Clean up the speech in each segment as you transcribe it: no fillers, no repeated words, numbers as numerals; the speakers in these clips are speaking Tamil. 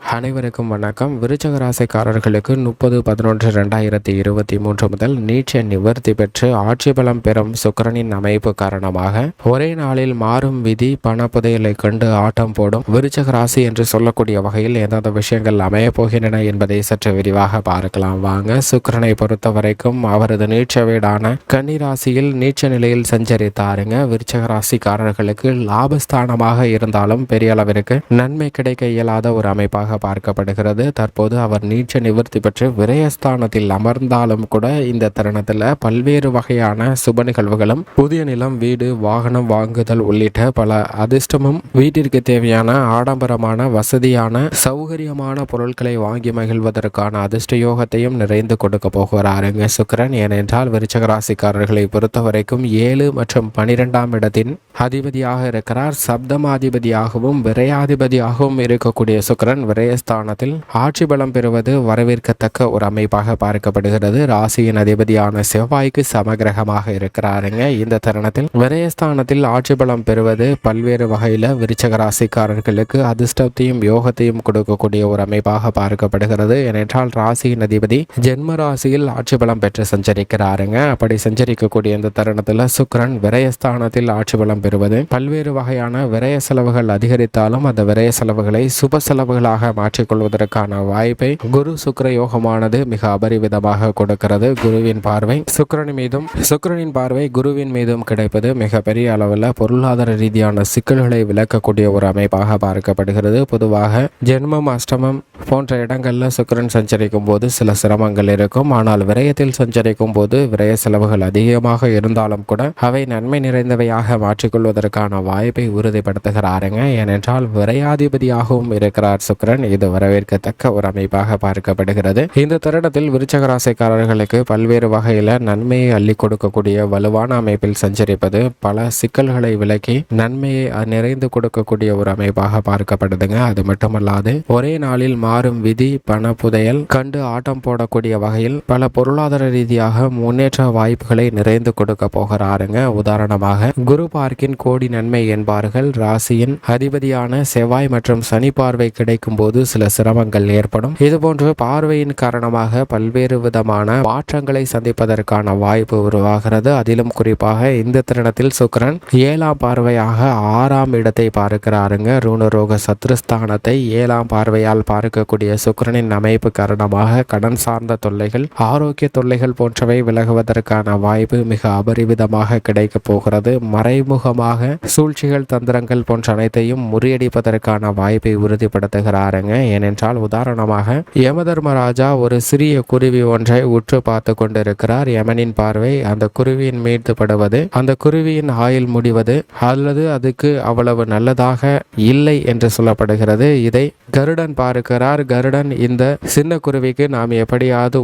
அனைவருக்கும் வணக்கம். விருச்சிக ராசிக்காரர்களுக்கு 30/11/2023 முதல் நீட்ச நிவர்த்தி பெற்று ஆட்சி பலம் பெறும் சுக்கிரனின் அமைப்பு காரணமாக ஒரே நாளில் மாறும் விதி பண புதையலை கண்டு ஆட்டம் போடும் விருச்சிக ராசி என்று சொல்லக்கூடிய வகையில் எந்தெந்த விஷயங்கள் அமையப் போகின்றன என்பதை சற்று விரிவாக பார்க்கலாம் வாங்க. சுக்கிரனை பொறுத்த வரைக்கும் அவரது நீட்ச வீடான கன்னி ராசியில் நீட்ச நிலையில் சஞ்சரித்தாருங்க. விருச்சிக ராசிக்காரர்களுக்கு லாபஸ்தானமாக இருந்தாலும் பெரிய அளவிற்கு நன்மை கிடைக்க இயலாத ஒரு அமைப்பாக பார்க்கப்படுகிறது. தற்போது அவர் நீட்ச நிவர்த்தி பெற்று விரயஸ்தானத்தில் அமர்ந்தாலும் கூட இந்த தருணத்தில் பல்வேறு வகையான சுப நிகழ்வுகளும் புதிய நிலம், வீடு, வாகனம் வாங்குதல் உள்ளிட்ட பல அதிர்ஷ்டமும் வீட்டிற்கு தேவையான ஆடம்பரமான வசதியான சௌகரியமான பொருட்களை வாங்கி மகிழ்வதற்கான அதிர்ஷ்ட யோகத்தையும் நிறைந்து கொடுக்க போகிறாருங்க சுக்கிரன். ஏனென்றால் விருச்சிக ராசிக்காரர்களை பொறுத்த வரைக்கும் 7 மற்றும் 12ஆம் இடத்தின் அதிபதியாக இருக்கிறார். சப்தமாதிபதியாகவும் விரையாதிபதியாகவும் இருக்கக்கூடிய சுக்கிரன் விரயஸ்தானத்தில் ஆட்சி பலம் பெறுவது வரவேற்கத்தக்க ஒரு அமைப்பாக பார்க்கப்படுகிறது. ராசியின் அதிபதியான செவ்வாய்க்கு சமகிரகமாக இருக்கிறாருங்க. இந்த தருணத்தில் விரயஸ்தானத்தில் ஆட்சி பலம் பெறுவது பல்வேறு வகையில் விருச்சிக ராசிக்காரர்களுக்கு அதிர்ஷ்டத்தையும் யோகத்தையும் கொடுக்கக்கூடிய ஒரு அமைப்பாக பார்க்கப்படுகிறது. ஏனென்றால் ராசியின் அதிபதி ஜென்ம ராசியில் ஆட்சி பலம் பெற்று சஞ்சரிக்கிறாருங்க. அப்படி சஞ்சரிக்கக்கூடிய இந்த தருணத்தில் சுக்கிரன் விரயஸ்தானத்தில் ஆட்சி பலம் பெறுவது பல்வேறு வகையான விரய செலவுகள் அதிகரித்தாலும் அந்த விரய செலவுகளை சுப செலவுகளாக மாற்றிக்கொள்வதற்கான வாய்ப்பை குரு சுக்கிர யோகமானது மிக அபரிவிதமாக கொடுக்கிறது. குருவின் பார்வை சுக்கிரனின் பார்வை குருவின் மீதும் கிடைப்பது மிக பெரிய அளவில் பொருளாதார ரீதியான சிக்கல்களை விளக்கக்கூடிய ஒரு அமைப்பாக பார்க்கப்படுகிறது. பொதுவாக ஜென்மம், அஷ்டமம் போன்ற இடங்களில் சுக்கிரன் சஞ்சரிக்கும் போது சில சிரமங்கள் இருக்கும். ஆனால் விரயத்தில் சஞ்சரிக்கும் போது விரய செலவுகள் அதிகமாக இருந்தாலும் கூட அவை நன்மை நிறைந்தவையாக மாற்றிக்கொள்வதற்கான வாய்ப்பை உறுதிப்படுத்துகிறாருங்க. ஏனென்றால் விரையாதிபதியாகவும் இருக்கிறார் சுக்கிரன். இது வரவேற்கத்தக்க ஒரு அமைப்பாக பார்க்கப்படுகிறது. இந்த தருணத்தில் விருச்சிக ராசிக்காரர்களுக்கு பல்வேறு வகையில நன்மையை அள்ளி கொடுக்கக்கூடிய வலுவான அமைப்பில் சஞ்சரிப்பது பல சிக்கல்களை விலக்கி நன்மையை நிறைந்து கொடுக்கக்கூடிய ஒரு அமைப்பாக பார்க்கப்படுதுங்க. அது மட்டுமல்லாது ஒரே நாளில் மாறும் விதி பண புதையல் கண்டு ஆட்டம் போடக்கூடிய வகையில் பல பொருளாதார ரீதியாக முன்னேற்ற வாய்ப்புகளை நிறைந்து கொடுக்க போகிறாருங்க. உதாரணமாக குரு பார்க்கின் கோடி நன்மை என்பார்கள். ராசியின் அதிபதியான செவ்வாய் மற்றும் சனி பார்வை கிடைக்கும் போது சில சிரமங்கள் ஏற்படும். இதுபோன்று பார்வையின் காரணமாக பல்வேறு விதமான மாற்றங்களை சந்திப்பதற்கான வாய்ப்பு உருவாகிறது. அதிலும் குறிப்பாக இந்த தருணத்தில் சுக்கிரன் 7ஆம் பார்வையாக 6ஆம் இடத்தை பார்க்கிறாருங்க. ரூணரோக சத்ருஸ்தானத்தை 7ஆம் பார்வையால் பார்க்கக்கூடிய சுக்கிரனின் அமைப்பு காரணமாக கடன் சார்ந்த தொல்லைகள், ஆரோக்கிய தொல்லைகள் போன்றவை விலகுவதற்கான வாய்ப்பு மிக அபரிவிதமாக கிடைக்க போகிறது. மறைமுகமாக சூழ்ச்சிகள், தந்திரங்கள் போன்ற அனைத்தையும் முறியடிப்பதற்கான வாய்ப்பை உறுதிப்படுத்துகிறாருங்க. ஏனென்றால் உதாரணமாக யமதர்மராஜா ஒரு சிறிய குருவி ஒன்றை உற்று பார்த்து கொண்டிருக்கிறார். யமனின் பார்வை அந்த குருவியின் மீது படுவது அந்த குருவியின் ஆயுள் முடிவது அல்லது அதுக்கு அவ்வளவு நல்லதாக இல்லை என்று சொல்லப்படுகிறது. இதை கருடன் பார்க்கிறார். கருடன் இந்த சின்ன குருவிக்கு நாம் எப்படியாவது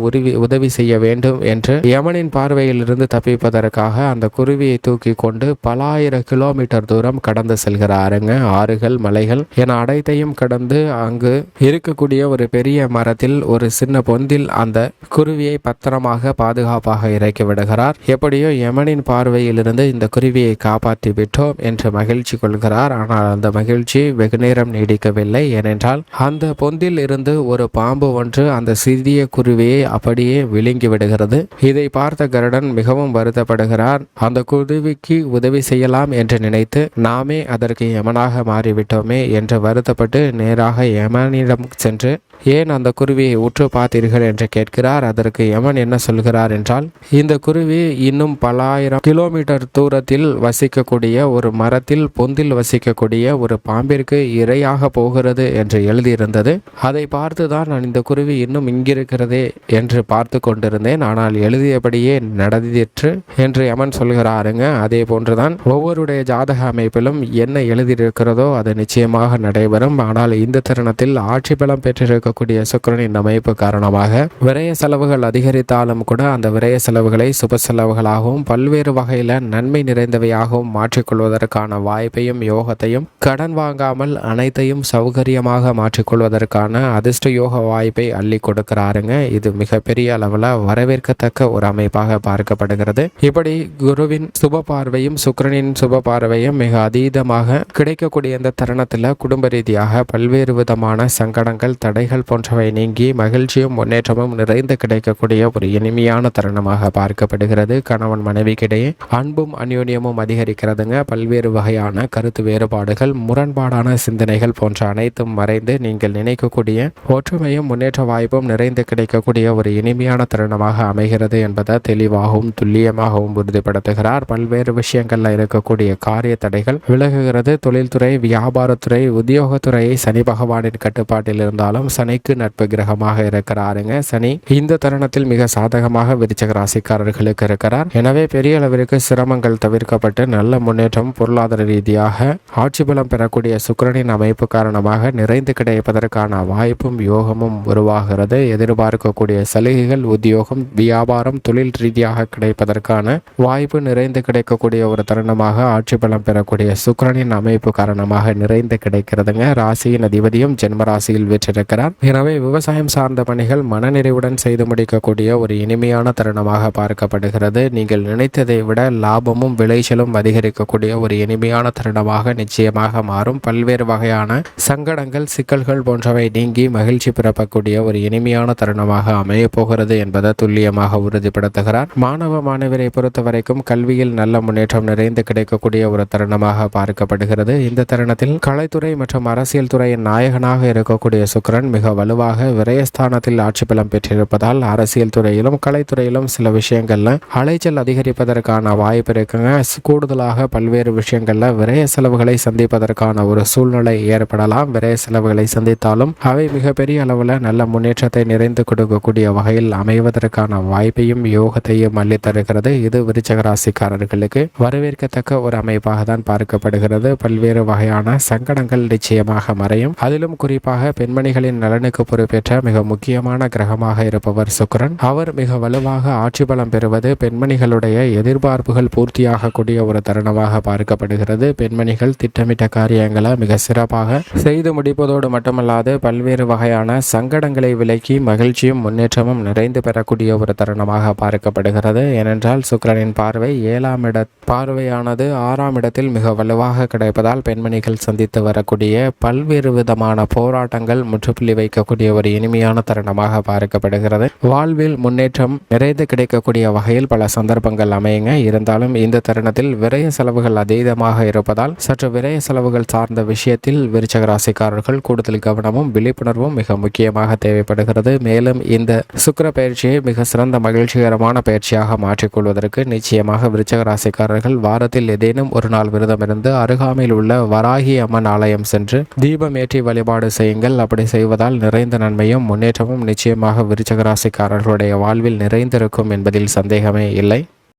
உதவி செய்ய வேண்டும் என்று யமனின் பார்வையிலிருந்து தப்பிப்பதற்காக அந்த குருவியை தூக்கி கொண்டு பல ஆயிரம் கிலோமீட்டர் தூரம் கடந்து செல்கிறாருங்க. ஆறுகள், மலைகள் என அனைத்தையும் கடந்து அங்கு இருக்கக்கூடிய ஒரு பெரிய மரத்தில் ஒரு சின்ன பொந்தில் அந்த குருவியை பத்திரமாக பாதுகாப்பாக இறக்கி விடுகிறார். எப்படியோ யமனின் பார்வையிலிருந்து இந்த குருவியை காப்பாற்றி விட்டோம் என்று மகிழ்ச்சி கொள்கிறார். ஆனால் அந்த மகிழ்ச்சி வெகு நேரம் நீடிக்கவில்லை. ஏனென்றால் அந்த பொந்தில் இருந்து ஒரு பாம்பு ஒன்று அந்த சிறிய குருவியை அப்படியே விழுங்கி விடுகிறது. இதை பார்த்த கருடன் மிகவும் வருத்தப்படுகிறார். அந்த குருவிக்கு உதவி செய்யலாம் என்று நினைத்து நாமே அதற்கு யமனாக மாறிவிட்டோமே என்று வருத்தப்பட்டு நேராக யமனிடம் சென்று ஏன் அந்த குருவியை உற்று பார்த்தீர்கள் என்று கேட்கிறார். அதற்கு யமன் என்ன சொல்கிறார் என்றால், இந்த குருவி இன்னும் பல ஆயிரம் கிலோமீட்டர் தூரத்தில் வசிக்கக்கூடிய ஒரு மரத்தில் பொந்தில் வசிக்கக்கூடிய ஒரு பாம்பிற்கு இரையாக போகிறது என்று எழுதியிருந்தது. அதை பார்த்துதான் நான் இந்த குருவி இன்னும் இங்கிருக்கிறதே என்று பார்த்து கொண்டிருந்தேன். ஆனால் எழுதியபடியே நடந்திற்று என்று யமன் சொல்கிறாருங்க. அதே போன்றுதான் ஒவ்வொருடைய ஜாதக அமைப்பிலும் என்ன எழுதியிருக்கிறதோ அது நிச்சயமாக நடைபெறும். ஆனால் இந்த தருணத்தில் ஆட்சி பலம் பெற்றிருக்க சுக்கிரனின் அமைப்பு காரணமாக விரய செலவுகள் அதிகரித்தாலும் கூட அந்த விரய செலவுகளை சுப செலவுகளாகவும் பல்வேறு வகையில நன்மை நிறைந்தவையாகவும் மாற்றிக்கொள்வதற்கான வாய்ப்பையும் யோகத்தையும், கடன் வாங்காமல் அனைத்தையும் சௌகரியமாக மாற்றிக்கொள்வதற்கான அதிர்ஷ்ட யோக வாய்ப்பை அள்ளி கொடுக்கிறாருங்க. இது மிகப்பெரிய அளவில் வரவேற்கத்தக்க ஒரு அமைப்பாக பார்க்கப்படுகிறது. இப்படி குருவின் சுப பார்வையும் சுக்கிரனின் சுப பார்வையும் மிக அதீதமாக கிடைக்கக்கூடிய இந்த தருணத்தில் குடும்ப ரீதியாக பல்வேறு விதமான சங்கடங்கள், தடைகள் போன்றவை நீங்கி மகிழ்ச்சியும் முன்னேற்றமும் நிறைந்து கிடைக்கக்கூடிய ஒரு இனிமையான தருணமாக பார்க்கப்படுகிறது. கணவன் மனைவிக்கிடையே அன்பும் அந்யோன்யமும் அதிகரிக்கிறதுங்க. பல்வேறு வகையான கருத்து வேறுபாடுகள், முரண்பாடான சிந்தனைகள் போன்ற அனைத்தும் மறைந்து நீங்கள் நினைக்கக்கூடிய ஒற்றுமையும் முன்னேற்ற வாய்ப்பும் நிறைந்து கிடைக்கக்கூடிய ஒரு இனிமையான தருணமாக அமைகிறது என்பதை தெளிவாகவும் துல்லியமாகவும் உறுதிப்படுத்துகிறார். பல்வேறு விஷயங்கள்ல இருக்கக்கூடிய காரிய தடைகள் விலகுகிறது. தொழில்துறை, வியாபாரத்துறை, உத்தியோகத்துறையை சனி பகவானின் கட்டுப்பாட்டில் இருந்தாலும் சனிக்கு நட்பு கிரகமாக இருக்கிறாருங்க. சனி இந்த தருணத்தில் மிக சாதகமாக விருச்சிக ராசிக்காரர்களுக்கு இருக்கிறார். எனவே பெரிய அளவிற்கு சிரமங்கள் தவிர்க்கப்பட்டு நல்ல முன்னேற்றம், பொருளாதார ரீதியாக ஆட்சி பலம் பெறக்கூடிய சுக்கிரனின் அமைப்பு காரணமாக நிறைந்து கிடைப்பதற்கான வாய்ப்பும் யோகமும் உருவாகிறது. எதிர்பார்க்கக்கூடிய சலுகைகள், உத்தியோகம், வியாபாரம், தொழில் ரீதியாக கிடைப்பதற்கான வாய்ப்பு நிறைந்து கிடைக்கக்கூடிய ஒரு தருணமாக ஆட்சி பலம் பெறக்கூடிய சுக்கிரனின் அமைப்பு காரணமாக நிறைந்து கிடைக்கிறதுங்க. ராசியின் அதிபதியும் ஜென்ம ராசியில் வீற்றிருக்கிறார். எனவே விவசாயம் சார்ந்த பணிகள் மனநிறைவுடன் செய்து முடிக்கக்கூடிய ஒரு இனிமையான தருணமாக பார்க்கப்படுகிறது. நீங்கள் நினைத்ததை விட லாபமும் விளைச்சலும் அதிகரிக்கக்கூடிய ஒரு இனிமையான தருணமாக நிச்சயமாக மாறும். பல்வேறு வகையான சங்கடங்கள், சிக்கல்கள் போன்றவை நீங்கி மகிழ்ச்சி பிறப்பக்கூடிய ஒரு இனிமையான தருணமாக அமைய போகிறது என்பதை துல்லியமாக உறுதிப்படுத்துகிறார். மாணவ மாணவரை பொறுத்த வரைக்கும் கல்வியில் நல்ல முன்னேற்றம் நிறைந்து கிடைக்கக்கூடிய ஒரு தருணமாக பார்க்கப்படுகிறது. இந்த தருணத்தில் கலைத்துறை மற்றும் அரசியல் துறையின் நாயகனாக இருக்கக்கூடிய சுக்கிரன் மிக வலுவாக விரயஸ்தானத்தில் ஆட்சி பலம் பெற்றிருப்பதால் அரசியல் துறையிலும் கலைத்துறையிலும் சில விஷயங்கள்ல அலைச்சல் அதிகரிப்பதற்கான வாய்ப்பு இருக்குங்க. கூடுதலாக பல்வேறு விஷயங்கள்ல விரய செலவுகளை சந்திப்பதற்கான ஒரு சூழ்நிலை ஏற்படலாம். விரய செலவுகளை சந்தித்தாலும் அவை மிகப்பெரிய அளவில் நல்ல முன்னேற்றத்தை நிறைந்து கொடுக்கக்கூடிய வகையில் அமைவதற்கான வாய்ப்பையும் யோகத்தையும் அள்ளி தருகிறது. இது விருச்சிக ராசிக்காரர்களுக்கு வரவேற்கத்தக்க ஒரு அமைப்பாக தான் பார்க்கப்படுகிறது. பல்வேறு வகையான சங்கடங்கள் நிச்சயமாக மறையும். அதிலும் குறிப்பாக பெண்மணிகளின் நலனுக்கு பொறுப்பேற்ற மிக முக்கியமான கிரகமாக இருப்பவர் சுக்கிரன். அவர் மிக வலுவாக ஆட்சி பலம் பெறுவது பெண்மணிகளுடைய எதிர்பார்ப்புகள் பூர்த்தியாகக்கூடிய ஒரு தருணமாக பார்க்கப்படுகிறது. பெண்மணிகள் திட்டமிட்ட காரியங்களை மிக சிறப்பாக செய்து முடிப்பதோடு மட்டுமல்லாது பல்வேறு வகையான சங்கடங்களை விலக்கி மகிழ்ச்சியும் முன்னேற்றமும் நிறைந்து பெறக்கூடிய ஒரு தருணமாக பார்க்கப்படுகிறது. ஏனென்றால் சுக்கிரனின் பார்வை 7ஆம் இட பார்வையானது 6ஆம் இடத்தில் மிக வலுவாக கிடைப்பதால் பெண்மணிகள் சந்தித்து வரக்கூடிய பல்வேறு விதமான போராட்டங்கள் முற்றுப்புள்ளி வைக்கக்கூடிய ஒரு இனிமையான தருணமாக பார்க்கப்படுகிறது. வாழ்வில் முன்னேற்றம் நிறைந்து கிடைக்கக்கூடிய வகையில் பல சந்தர்ப்பங்கள் அமையுங்க. இருந்தாலும் இந்த தருணத்தில் விரய செலவுகள் அதீதமாக இருப்பதால் சற்று விரய செலவுகள் சார்ந்த விஷயத்தில் விருச்சிக ராசிக்காரர்கள் கூடுதல் கவனமும் விழிப்புணர்வும் மிக முக்கியமாக தேவைப்படுகிறது. மேலும் இந்த சுக்கிர பயிற்சியை மிக சிறந்த மகிழ்ச்சிகரமான பயிற்சியாக மாற்றிக்கொள்வதற்கு நிச்சயமாக விருச்சிக ராசிக்காரர்கள் வாரத்தில் ஏதேனும் ஒரு நாள் விரதம் இருந்து அருகாமையில் உள்ள வராகி அம்மன் ஆலயம் சென்று தீபம் ஏற்றி வழிபாடு செய்யுங்கள். அப்படி செய்வதால் நிறைந்த நன்மையும் முன்னேற்றமும் நிச்சயமாக விருச்சிக ராசிக்காரர்களுடைய வாழ்வில் நிறைந்திருக்கும் என்பதில் சந்தேகமே இல்லை.